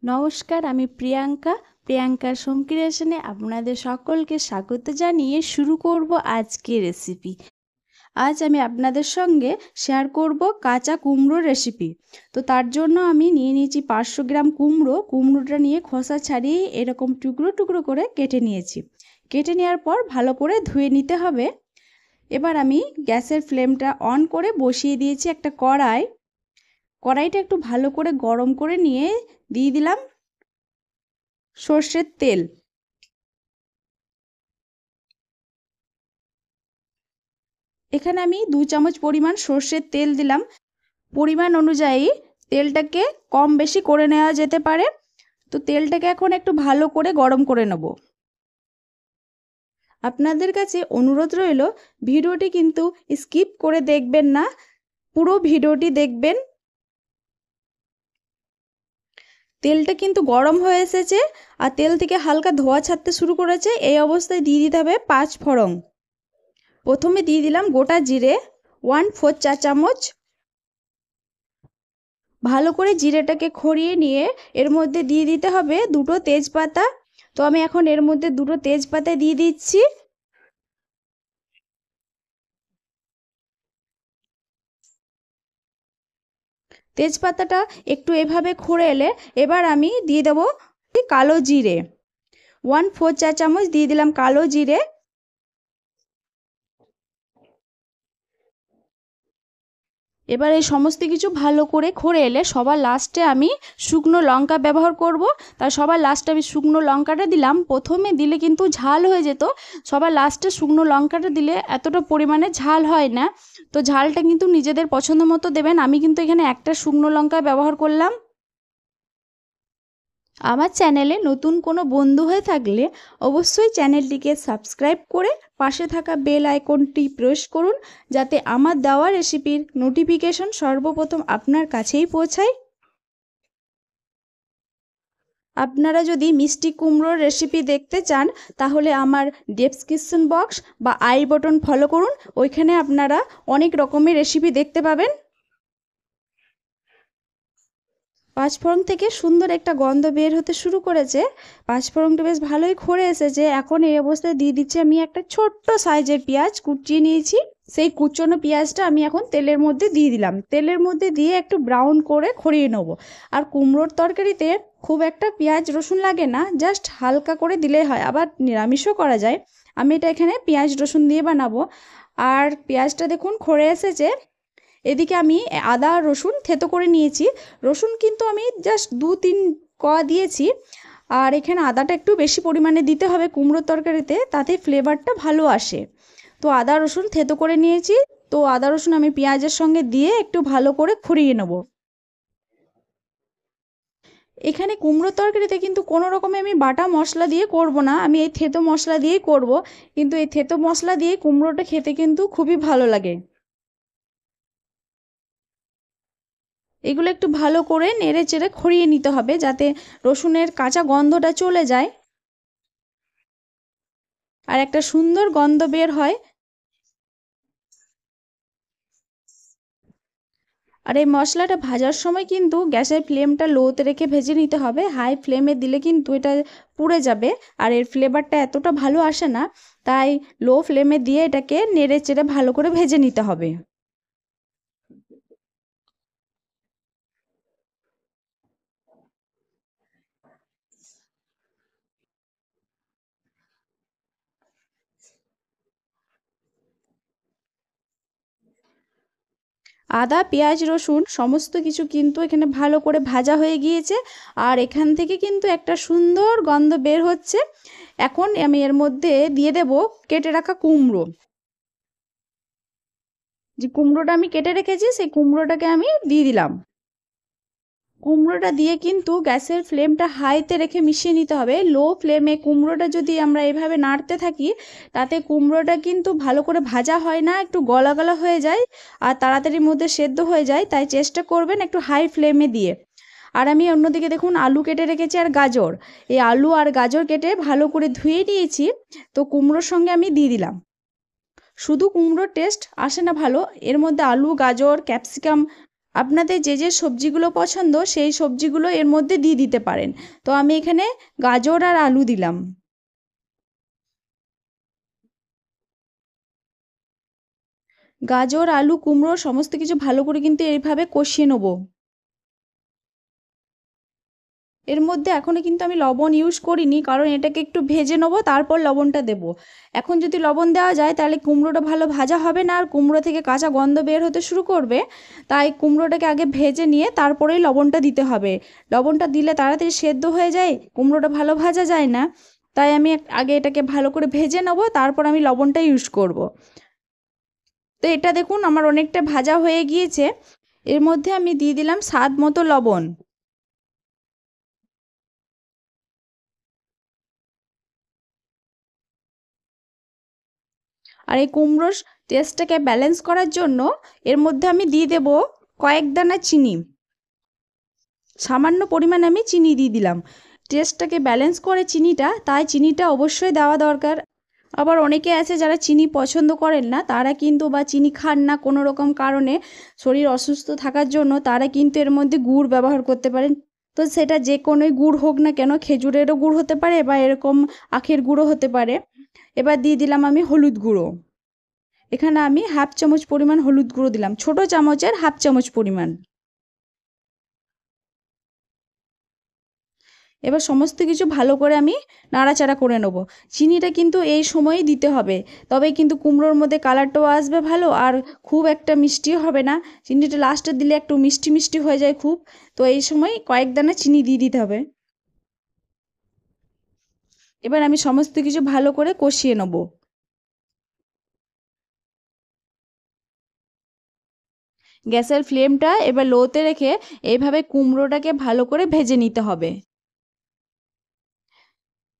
নমস্কার, আমি প্রিয়াঙ্কার সোম ক্রিয়েশনে আপনাদের সকলকে স্বাগত জানিয়ে শুরু করব আজকের রেসিপি। আজ আমি আপনাদের সঙ্গে শেয়ার করব কাঁচা কুমড়োর রেসিপি। তো তার জন্য আমি নিয়ে নিয়েছি 500 গ্রাম কুমড়োটা নিয়ে খোসা ছাড়িয়ে এরকম টুকরো টুকরো করে কেটে নিয়েছি। কেটে নেওয়ার পর ভালো করে ধুয়ে নিতে হবে। এবার আমি গ্যাসের ফ্লেমটা অন করে বসিয়ে দিয়েছি একটা কড়াইটা একটু ভালো করে গরম করে নিয়ে দিয়ে দিলাম সর্ষের তেল। এখানে আমি 2 চামচ পরিমাণ সর্ষের তেল দিলাম। পরিমাণ অনুযায়ী তেলটাকে কম বেশি করে নেওয়া যেতে পারে। তো তেলটাকে এখন একটু ভালো করে গরম করে নেব। আপনাদের কাছে অনুরোধ রইল, ভিডিওটি কিন্তু স্কিপ করে দেখবেন না, পুরো ভিডিওটি দেখবেন। তেলটা কিন্তু গরম হয়ে এসেছে আর তেল থেকে হালকা ধোঁয়া ছাড়তে শুরু করেছে। এই অবস্থায় দিয়ে দিতে হবে 5 ফোড়ন। প্রথমে দিয়ে দিলাম গোটা জিরে 1/4 চা চামচ। ভালো করে জিরেটাকে খড়িয়ে নিয়ে এর মধ্যে দিয়ে দিতে হবে 2টো তেজপাতা। তো আমি এখন এর মধ্যে 2টো তেজপাতা দিয়ে দিচ্ছি। তেজপাতাটা একটু এভাবে খড়ে এলে এবার আমি দিয়ে দেব কালো জিরে 1/4 চা চামচ দিয়ে দিলাম কালো জিরে। এবার এই সমস্ত কিছু ভালো করে খড়ে এলে সবার লাস্টে আমি শুকনো লঙ্কা ব্যবহার করব। তাই সবার লাস্টে আমি শুকনো লঙ্কাটা দিলাম। প্রথমে দিলে কিন্তু ঝাল হয়ে যেত, সবার লাস্টে শুকনো লঙ্কাটা দিলে এতটা পরিমাণে ঝাল হয় না। তো ঝালটা কিন্তু নিজেদের পছন্দ মতো দেবেন। আমি কিন্তু এখানে একটা শুকনো লঙ্কা ব্যবহার করলাম। আমার চ্যানেলে নতুন কোনো বন্ধু হয়ে থাকলে অবশ্যই চ্যানেলটিকে সাবস্ক্রাইব করে পাশে থাকা বেল আইকনটি প্রেস করুন, যাতে আমার দেওয়া রেসিপির নোটিফিকেশন সর্বপ্রথম আপনার কাছেই পৌঁছায়। আপনারা যদি মিষ্টি কুমড়োর রেসিপি দেখতে চান তাহলে আমার ডেসক্রিপশন বক্স বা আই বাটন ফলো করুন, ওইখানে আপনারা অনেক রকমের রেসিপি দেখতে পাবেন। 5 ফোড়ন থেকে সুন্দর একটা গন্ধ বের হতে শুরু করেছে। 5 ফোড়নটা বেশ ভালোই খড়ে এসেছে। এখন এই অবস্থায় দিয়ে দিচ্ছি আমি একটা ছোট্ট সাইজের পেঁয়াজ কুচিয়ে নিয়েছি। সেই কুচনো পেঁয়াজটা আমি এখন তেলের মধ্যে দিয়ে দিলাম। তেলের মধ্যে দিয়ে একটু ব্রাউন করে খড়িয়ে নেব। আর কুমড়োর তরকারিতে খুব একটা পেঁয়াজ রসুন লাগে না, জাস্ট হালকা করে দিলেই হয়। আবার নিরামিষও করা যায়। আমি এটা এখানে পেঁয়াজ রসুন দিয়ে বানাবো। আর পেঁয়াজটা দেখুন খড়ে এসেছে। এদিকে আমি আদা রসুন থেতো করে নিয়েছি। রসুন কিন্তু আমি জাস্ট 2-3 কোয়া দিয়েছি। আর এখানে আদাটা একটু বেশি পরিমাণে দিতে হবে কুমড়োর তরকারিতে, তাতে ফ্লেভারটা ভালো আসে। তো আদা রসুন থেতো করে নিয়েছি। তো আদা রসুন আমি পেঁয়াজের সঙ্গে দিয়ে একটু ভালো করে খুঁড়িয়ে নেব। এখানে কুমড়োর তরকারিতে কিন্তু কোনো রকমে আমি বাটা মশলা দিয়ে করব না, আমি এই থেতো মশলা দিয়েই করব। কিন্তু এই থেতো মশলা দিয়ে কুমড়োটা খেতে কিন্তু খুবই ভালো লাগে। এগুলো একটু ভালো করে নেড়ে চেড়ে খড়িয়ে নিতে হবে, যাতে রসুনের কাঁচা গন্ধটা চলে যায় আর একটা সুন্দর গন্ধ বের হয়। আর এই মশলাটা ভাজার সময় কিন্তু গ্যাসের ফ্লেমটা লোতে রেখে ভেজে নিতে হবে। হাই ফ্লেমে দিলে কিন্তু এটা পুড়ে যাবে আর এর ফ্লেভারটা এতটা ভালো আসে না। তাই লো ফ্লেমে দিয়ে এটাকে নেড়ে চেড়ে ভালো করে ভেজে নিতে হবে। আদা পেঁয়াজ রসুন সমস্ত কিছু কিন্তু এখানে ভালো করে ভাজা হয়ে গিয়েছে। আর এখান থেকে কিন্তু একটা সুন্দর গন্ধ বের হচ্ছে। এখন আমি এর মধ্যে দিয়ে দেব কেটে রাখা কুমড়ো। যে কুমড়োটা আমি কেটে রেখেছি সেই কুমড়োটাকে আমি দিয়ে দিলাম। কুমড়োটা দিয়ে কিন্তু গ্যাসের ফ্লেমটা হাইতে রেখে মিশিয়ে নিতে হবে। লো ফ্লেমে কুমড়োটা যদি আমরা এভাবে নাড়তে থাকি, তাতে কুমড়োটা কিন্তু ভালো করে ভাজা হয় না, একটু গলা গলা হয়ে যায় আর তাড়াতাড়ির মধ্যে সেদ্ধ হয়ে যায়। তাই চেষ্টা করবেন একটু হাই ফ্লেমে দিয়ে। আর আমি অন্যদিকে দেখুন আলু কেটে রেখেছি আর গাজর। এই আলু আর গাজর কেটে ভালো করে ধুয়ে নিয়েছি। তো কুমড়োর সঙ্গে আমি দিয়ে দিলাম। শুধু কুমড়োর টেস্ট আসে না ভালো, এর মধ্যে আলু গাজর ক্যাপসিকাম আপনাদের যে যে সবজিগুলো পছন্দ সেই সবজিগুলো এর মধ্যে দিয়ে দিতে পারেন। তো আমি এখানে গাজর আর আলু দিলাম। গাজর, আলু, কুমড়ো সমস্ত কিছু ভালো করে কিন্তু এইভাবে কষিয়ে নেব। এর মধ্যে এখনও কিন্তু আমি লবণ ইউজ করিনি, কারণ এটাকে একটু ভেজে নেবো, তারপর লবণটা দেব। এখন যদি লবণ দেওয়া যায় তাহলে কুমড়োটা ভালো ভাজা হবে না, আর কুমড়ো থেকে কাঁচা গন্ধ বের হতে শুরু করবে। তাই কুমড়োটাকে আগে ভেজে নিয়ে তারপরেই লবণটা দিতে হবে। লবণটা দিলে তাড়াতাড়ি সেদ্ধ হয়ে যায়, কুমড়োটা ভালো ভাজা যায় না। তাই আমি আগে এটাকে ভালো করে ভেজে নেবো, তারপর আমি লবণটা ইউজ করব। তো এটা দেখুন আমার অনেকটা ভাজা হয়ে গিয়েছে। এর মধ্যে আমি দিয়ে দিলাম স্বাদ মতো লবণ। আর এই কুমড়োর টেস্টটাকে ব্যালেন্স করার জন্য এর মধ্যে আমি দিয়ে দেব কয়েক দানা চিনি। সামান্য পরিমাণে আমি চিনি দিয়ে দিলাম, টেস্টটাকে ব্যালেন্স করে চিনিটা, তাই চিনিটা অবশ্যই দেওয়া দরকার। আবার অনেকে আছে যারা চিনি পছন্দ করেন না, তারা কিন্তু বা চিনি খান না কোনো রকম কারণে, শরীর অসুস্থ থাকার জন্য, তারা কিন্তু এর মধ্যে গুড় ব্যবহার করতে পারেন। তো সেটা যে কোনোই গুড় হোক না কেন, খেজুরেরও গুড় হতে পারে বা এরকম আখের গুঁড়ো হতে পারে। এবার দিয়ে দিলাম আমি হলুদ গুঁড়ো। এখানে আমি হাফ চামচ পরিমাণ হলুদ গুঁড়ো দিলাম, ছোট চামচের হাফ চামচ পরিমাণ। এবার সমস্ত কিছু ভালো করে আমি নাড়াচাড়া করে নেব। চিনিটা কিন্তু এই সময়ই দিতে হবে, তবেই কিন্তু কুমড়োর মধ্যে কালারটাও আসবে ভালো, আর খুব একটা মিষ্টিও হবে না। চিনিটা লাস্টে দিলে একটু মিষ্টি মিষ্টি হয়ে যায় খুব, তো এই সময় কয়েক দানা চিনি দিয়ে দিতে হবে। এবার আমি সমস্ত কিছু ভালো করে কষিয়ে নেব। গ্যাসের ফ্লেমটা এবার লোতে রেখে এইভাবে কুমড়োটাকে ভালো করে ভেজে নিতে হবে।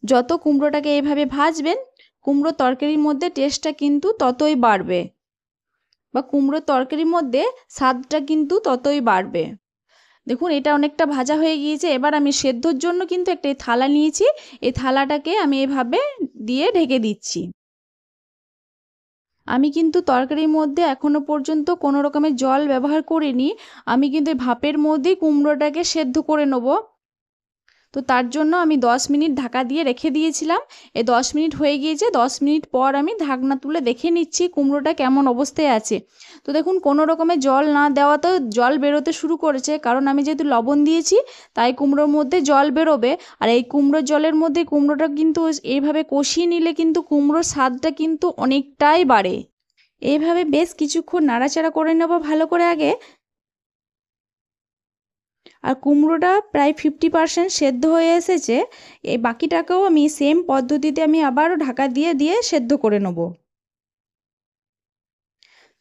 যত কুমড়োটাকে এইভাবে ভাজবেন, কুমড়োর তরকারির মধ্যে টেস্টটা কিন্তু ততই বাড়বে, বা কুমড়োর তরকারির মধ্যে স্বাদটা কিন্তু ততই বাড়বে। দেখুন এটা অনেকটা ভাজা হয়ে গিয়েছে। এবার আমি সেদ্ধর জন্য কিন্তু একটা থালা নিয়েছি, এই থালাটাকে আমি এভাবে দিয়ে ঢেকে দিচ্ছি। আমি কিন্তু তরকারির মধ্যে এখনো পর্যন্ত কোনো রকমের জল ব্যবহার করিনি, আমি কিন্তু এই ভাপের মধ্যেই কুমড়োটাকে সেদ্ধ করে নেব। তো তার জন্য আমি 10 মিনিট ঢাকা দিয়ে রেখে দিয়েছিলাম। এই 10 মিনিট হয়ে গিয়েছে, 10 মিনিট পর আমি ঢাকনা তুলে দেখে নিচ্ছি কুমড়োটা কেমন অবস্থায় আছে। তো দেখুন কোনো রকমের জল না দেওয়াতেও জল বেরোতে শুরু করেছে, কারণ আমি যেহেতু লবণ দিয়েছি তাই কুমড়োর মধ্যে জল বেরোবে। আর এই কুমড়োর জলের মধ্যে কুমড়োটা কিন্তু এইভাবে কষিয়ে নিলে কিন্তু কুমড়োর স্বাদটা কিন্তু অনেকটাই বাড়ে। এইভাবে বেশ কিছুক্ষণ নাড়াচাড়া করে নেব ভালো করে আগে। আর কুমড়োটা প্রায় 50% সেদ্ধ হয়ে এসেছে। এই বাকিটাকেও আমি সেম পদ্ধতিতে আমি আবারও ঢাকা দিয়ে দিয়ে সেদ্ধ করে নেব।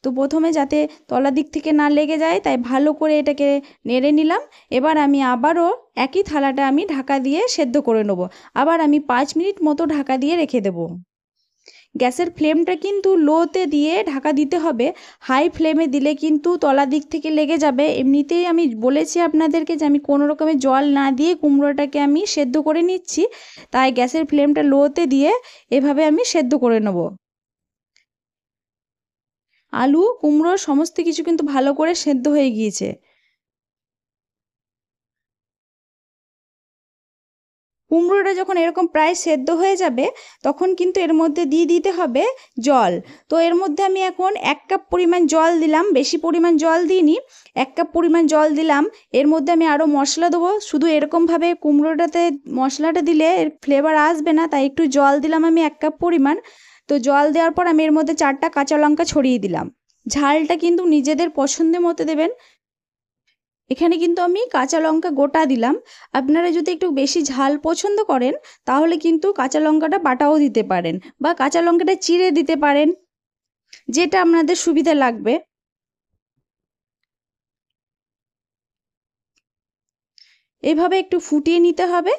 তো প্রথমে যাতে তলা দিক থেকে না লেগে যায় তাই ভালো করে এটাকে নেড়ে নিলাম। এবার আমি আবারও একই থালাটা আমি ঢাকা দিয়ে সেদ্ধ করে নেব। আবার আমি 5 মিনিট মতো ঢাকা দিয়ে রেখে দেব। গ্যাসের ফ্লেমটা কিন্তু লোতে দিয়ে ঢাকা দিতে হবে, হাই ফ্লেমে দিলে কিন্তু তলা দিক থেকে লেগে যাবে। এমনিতেই আমি বলেছি আপনাদেরকে যে আমি কোনো রকমের জল না দিয়ে কুমড়োটাকে আমি সেদ্ধ করে নিচ্ছি, তাই গ্যাসের ফ্লেমটা লোতে দিয়ে এভাবে আমি সেদ্ধ করে নেব। আলু, কুমড়ো সমস্ত কিছু কিন্তু ভালো করে সেদ্ধ হয়ে গিয়েছে। কুমড়োটা যখন এরকম প্রায় সেদ্ধ হয়ে যাবে, তখন কিন্তু এর মধ্যে দিয়ে দিতে হবে জল। তো এর মধ্যে আমি এখন 1 কাপ পরিমাণ জল দিলাম, বেশি পরিমাণ জল দিইনি, 1 কাপ পরিমাণ জল দিলাম। এর মধ্যে আমি আরও মশলা দেবো, শুধু এরকমভাবে কুমড়োটাতে মশলাটা দিলে এর ফ্লেভার আসবে না, তাই একটু জল দিলাম আমি 1 কাপ পরিমাণ। তো জল দেওয়ার পর আমি এর মধ্যে 4টা কাঁচা লঙ্কা ছড়িয়ে দিলাম। ঝালটা কিন্তু নিজেদের পছন্দের মতো দেবেন। এখানে কিন্তু আমি কাঁচা লঙ্কা গোটা দিলাম। আপনারা যদি একটু বেশি ঝাল পছন্দ করেন তাহলে কিন্তু কাঁচা লঙ্কাটা বাটাও দিতে পারেন, বা কাঁচা লঙ্কাটা চিড়ে দিতে পারেন, যেটা আপনাদের সুবিধা লাগবে। এইভাবে একটু ফুটিয়ে নিতে হবে।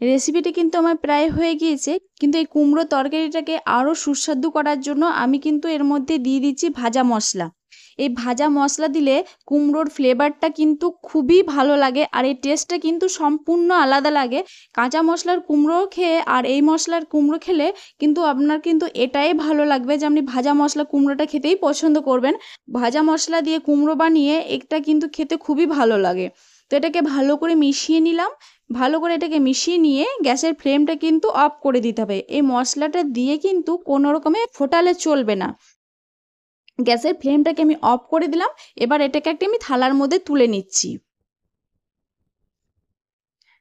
রেসিপিটি কিন্তু আমার প্রায় হয়ে গিয়েছে, কিন্তু এই কুমড়ো তরকারিটাকে আরও সুস্বাদু করার জন্য আমি কিন্তু এর মধ্যে দিয়ে দিচ্ছি ভাজা মশলা। এই ভাজা মশলা দিলে কুমড়োর ফ্লেভারটা কিন্তু খুবই ভালো লাগে, আর এই টেস্টটা কিন্তু সম্পূর্ণ আলাদা লাগে। কাঁচা মশলার কুমড়ো খেয়ে আর এই মশলার কুমড়ো খেলে কিন্তু আপনার কিন্তু এটাই ভালো লাগবে যে আপনি ভাজা মশলা কুমড়োটা খেতেই পছন্দ করবেন। ভাজা মশলা দিয়ে কুমড়ো বানিয়ে এটা কিন্তু খেতে খুবই ভালো লাগে। তো এটাকে ভালো করে মিশিয়ে নিলাম। ভালো করে এটাকে মিশিয়ে নিয়ে গ্যাসের ফ্লেমটা কিন্তু অফ করে দিতে হবে। এই মশলাটা দিয়ে কিন্তু কোনো রকমে ফোটালে চলবে না। গ্যাসের ফ্লেমটাকে আমি অফ করে দিলাম। এবার এটাকে একটা আমি থালার মধ্যে তুলে নিচ্ছি।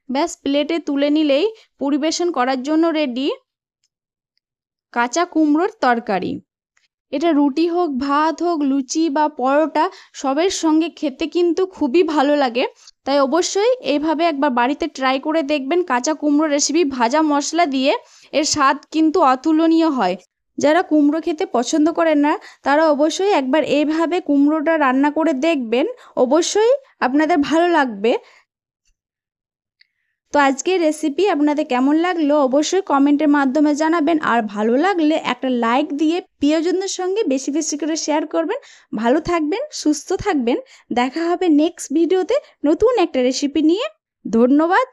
ব্যাস, প্লেটে তুলে নিলেই পরিবেশন করার জন্য রেডি কাঁচা কুমড়োর তরকারি। এটা রুটি হোক, ভাত হোক, লুচি বা পরোটা সবের সঙ্গে খেতে কিন্তু খুবই ভালো লাগে। তাই অবশ্যই এইভাবে একবার বাড়িতে ট্রাই করে দেখবেন কাঁচা কুমড়ো রেসিপি। ভাজা মশলা দিয়ে এর স্বাদ কিন্তু অতুলনীয় হয়। যারা কুমড়ো খেতে পছন্দ করেন না তারা অবশ্যই একবার এইভাবে কুমড়োটা রান্না করে দেখবেন, অবশ্যই আপনাদের ভালো লাগবে। তো আজকের রেসিপি আপনাদের কেমন লাগলো অবশ্যই কমেন্টের মাধ্যমে জানাবেন, আর ভালো লাগলে একটা লাইক দিয়ে প্রিয়জনদের সঙ্গে বেশি বেশি করে শেয়ার করবেন। ভালো থাকবেন, সুস্থ থাকবেন। দেখা হবে নেক্সট ভিডিওতে নতুন একটা রেসিপি নিয়ে। ধন্যবাদ।